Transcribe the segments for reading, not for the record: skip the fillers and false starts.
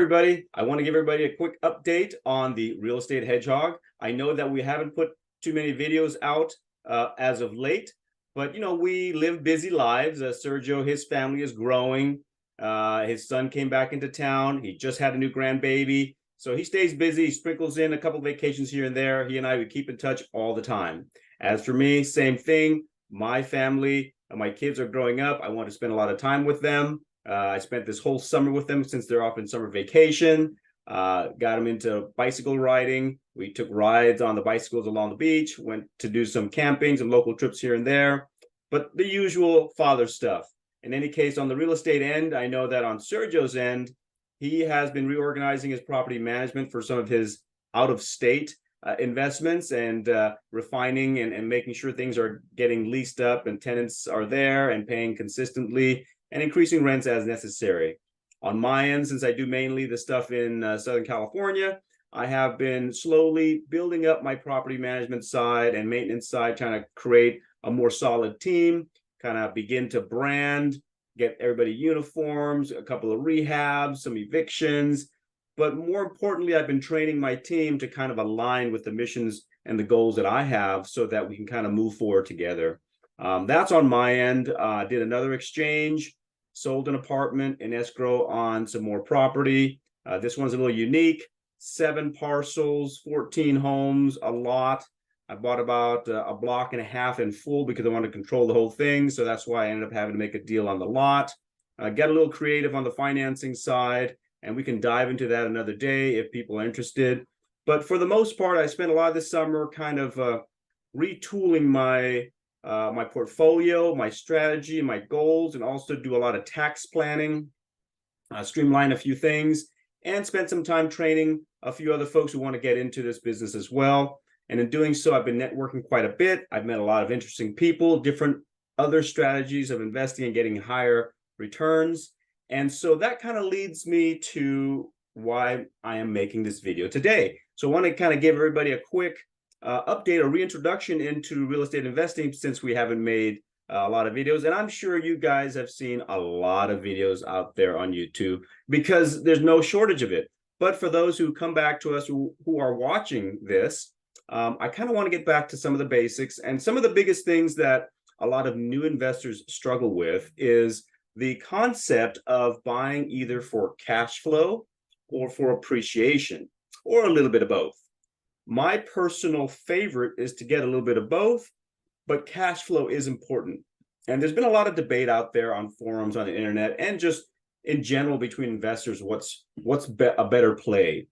everybody. I want to give everybody a quick update on the Real Estate Hedgehog. I know that we haven't put too many videos out as of late, but we live busy lives. Sergio, his family is growing. His son came back into town. He just had a new grandbaby. So he stays busy. He sprinkles in a couple vacations here and there. He and I would keep in touch all the time. As for me, same thing. My family, my kids are growing up. I want to spend a lot of time with them. I spent this whole summer with them since they're off in summer vacation. Got them into bicycle riding. We took rides on the bicycles along the beach, went to do some camping, some local trips here and there, but the usual father stuff. In any case, on the real estate end, I know that on Sergio's end, he has been reorganizing his property management for some of his out-of-state investments and refining and making sure things are getting leased up and tenants are there and paying consistently and increasing rents as necessary. On my end, since I do mainly the stuff in Southern California, I have been slowly building up my property management side and maintenance side, trying to create a more solid team, kind of begin to brand, get everybody uniforms, a couple of rehabs, some evictions. But more importantly, I've been training my team to kind of align with the missions and the goals that I have so that we can kind of move forward together. That's on my end. Did another exchange, sold an apartment in escrow on some more property. This one's a little unique. 7 parcels, 14 homes, a lot. I bought about a block and a half in full because I wanted to control the whole thing. So that's why I ended up having to make a deal on the lot. Get a little creative on the financing side, and we can dive into that another day if people are interested. But for the most part, I spent a lot of this summer kind of retooling my portfolio, my strategy, my goals, and also do a lot of tax planning, streamline a few things, and spent some time training a few other folks who want to get into this business as well. And in doing so, I've been networking quite a bit. I've met a lot of interesting people, different other strategies of investing and getting higher returns. And so that kind of leads me to why I am making this video today. So I want to kind of give everybody a quick update or reintroduction into real estate investing, since we haven't made a lot of videos. And I'm sure you guys have seen a lot of videos out there on YouTube because there's no shortage of it. But for those who come back to us who are watching this, I kind of want to get back to some of the basics. And some of the biggest things that a lot of new investors struggle with is the concept of buying either for cash flow or for appreciation, or a little bit of both. My personal favorite is to get a little bit of both, but cash flow is important. And there's been a lot of debate out there on forums, on the internet, and just in general between investors, what's a better play.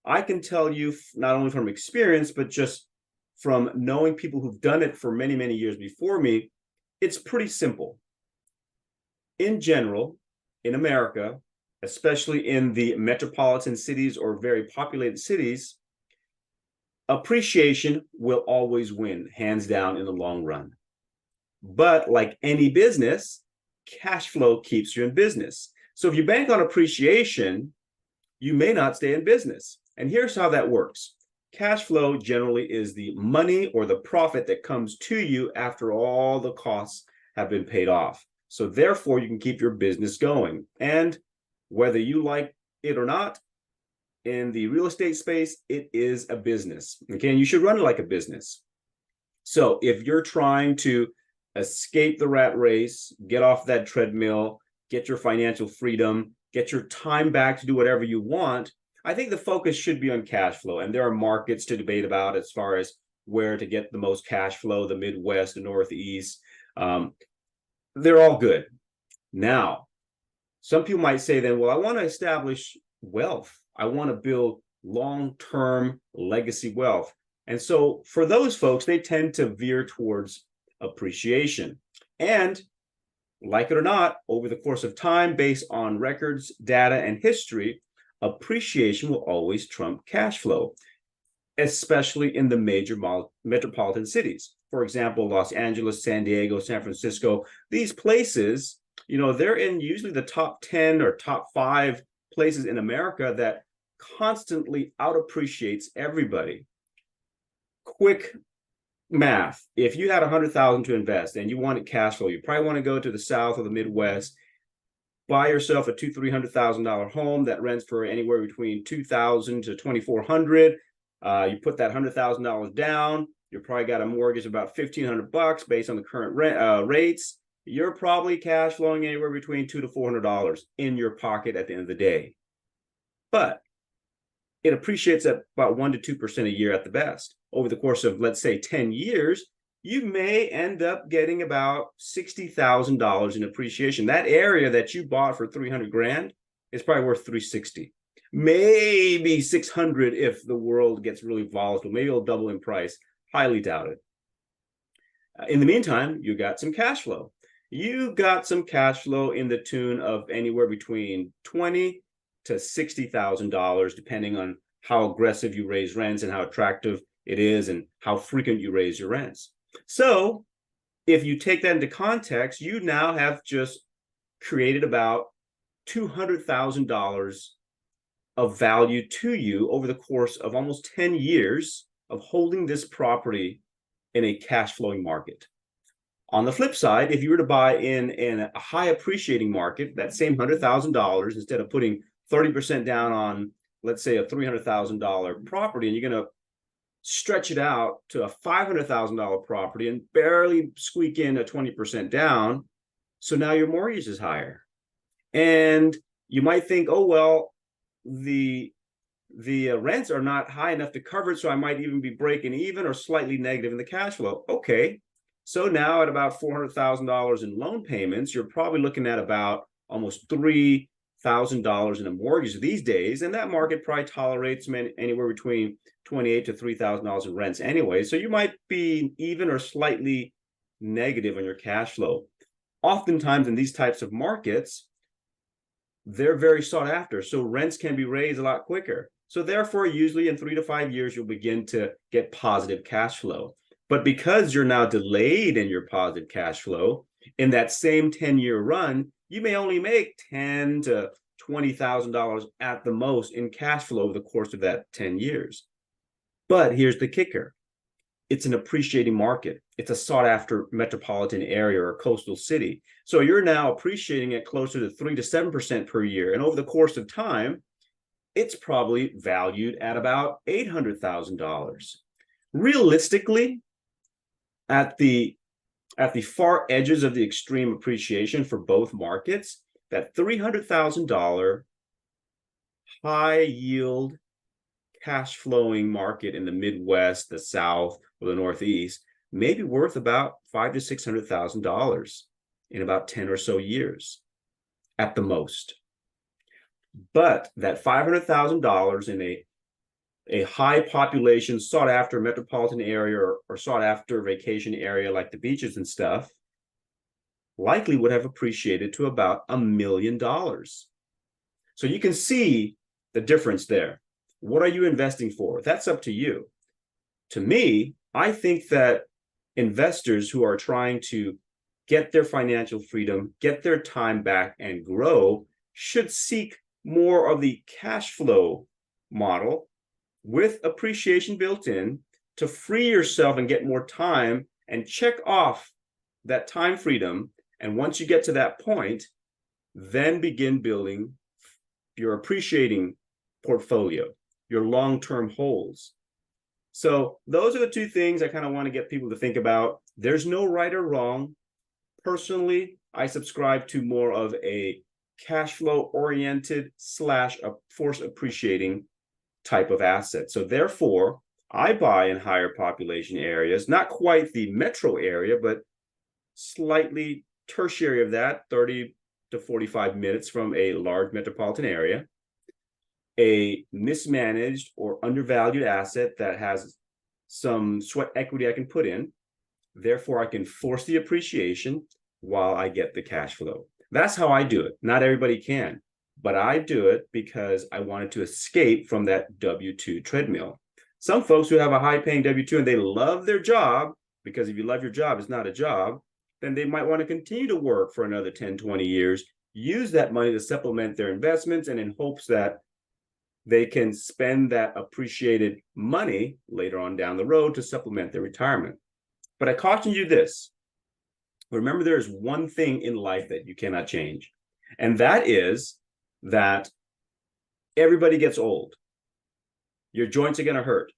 I can tell you, not only from experience, but just from knowing people who've done it for many, many years before me, it's pretty simple. In general, in America, especially in the metropolitan cities or very populated cities, appreciation will always win, hands down, in the long run. But like any business, cash flow keeps you in business. So if you bank on appreciation, you may not stay in business. And here's how that works. Cash flow generally is the money or the profit that comes to you after all the costs have been paid off. So therefore, you can keep your business going. And whether you like it or not, in the real estate space, it is a business. Okay, and you should run it like a business. So if you're trying to escape the rat race, get off that treadmill, get your financial freedom, get your time back to do whatever you want, I think the focus should be on cash flow. And there are markets to debate about as far as where to get the most cash flow, the Midwest, the Northeast. They're all good. Now, some people might say then, well, I want to establish wealth. I want to build long-term legacy wealth. And so for those folks, they tend to veer towards appreciation. And like it or not, over the course of time, based on records, data, and history, appreciation will always trump cash flow, especially in the major metropolitan cities. For example, Los Angeles, San Diego, San Francisco, these places, they're in usually the top 10 or top 5 places in America that constantly out appreciates everybody. Quick math. If you had $100,000 to invest and you wanted cash flow, you probably want to go to the South or the Midwest. buy yourself a $200,000-300,000 home that rents for anywhere between $2,000 to $2,400. You put that $100,000 down. You probably got a mortgage of about $1,500 based on the current rates. You're probably cash flowing anywhere between $200 to $400 in your pocket at the end of the day. But it appreciates at about 1% to 2% a year at the best. Over the course of, let's say, 10 years, you may end up getting about $60,000 in appreciation. That area that you bought for 300 grand is probably worth 360. Maybe 600 if the world gets really volatile. Maybe it'll double in price. Highly doubt it. In the meantime, you got some cash flow. You got some cash flow in the tune of anywhere between $20,000 to $60,000, depending on how aggressive you raise rents and how attractive it is and how frequent you raise your rents. So if you take that into context, you now have just created about $200,000 of value to you over the course of almost 10 years of holding this property in a cash flowing market. On the flip side, if you were to buy in a high appreciating market, that same $100,000, instead of putting 30% down on, let's say, a $300,000 property, and you're going to stretch it out to a $500,000 property and barely squeak in a 20% down, so now your mortgage is higher. And you might think, oh, well, the rents are not high enough to cover it, so I might even be breaking even or slightly negative in the cash flow. Okay, so now at about $400,000 in loan payments, you're probably looking at about almost $3,000 in a mortgage these days, and that market probably tolerates anywhere between $28,000 to $3,000 in rents anyway. So you might be even or slightly negative on your cash flow. Oftentimes in these types of markets, they're very sought after, so rents can be raised a lot quicker. So therefore, usually in 3 to 5 years, you'll begin to get positive cash flow. But because you're now delayed in your positive cash flow, in that same 10-year run, you may only make $10,000 to $20,000 at the most in cash flow over the course of that 10 years. But here's the kicker. It's an appreciating market. It's a sought after metropolitan area or coastal city. So you're now appreciating it closer to 3 to 7% per year. And over the course of time, it's probably valued at about $800,000. Realistically, at the far edges of the extreme appreciation for both markets, that $300,000 high yield cash flowing market in the Midwest, the South, or the Northeast may be worth about $500,000 to $600,000 in about 10 or so years at the most. But that $500,000 in a high population, sought after metropolitan area or sought after vacation area like the beaches and stuff, likely would have appreciated to about $1 million. So you can see the difference there. What are you investing for? That's up to you. To me, I think that investors who are trying to get their financial freedom, get their time back, and grow should seek more of the cash flow model with appreciation built in to free yourself and get more time and check off that time freedom. And once you get to that point, then begin building your appreciating portfolio, your long-term holds. So those are the two things I kind of want to get people to think about. There's no right or wrong. Personally, I subscribe to more of a cash flow oriented / a force appreciating type of asset. So therefore, I buy in higher population areas, not quite the metro area, but slightly tertiary of that, 30 to 45 minutes from a large metropolitan area, a mismanaged or undervalued asset that has some sweat equity I can put in. Therefore, I can force the appreciation while I get the cash flow. That's how I do it. Not everybody can, but I do it because I wanted to escape from that W-2 treadmill. Some folks who have a high-paying W-2 and they love their job, because if you love your job, it's not a job, then they might want to continue to work for another 10, 20 years, use that money to supplement their investments, and in hopes that they can spend that appreciated money later on down the road to supplement their retirement. But I caution you this. Remember, there is one thing in life that you cannot change, And that is that everybody gets old. Your joints are going to hurt.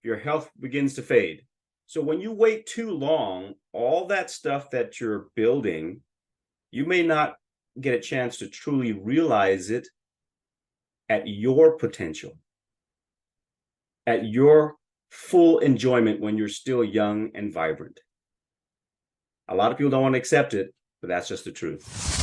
Your health begins to fade. So when you wait too long, all that stuff that you're building, you may not get a chance to truly realize it at your potential, at your full enjoyment when you're still young and vibrant. A lot of people don't want to accept it, but that's just the truth.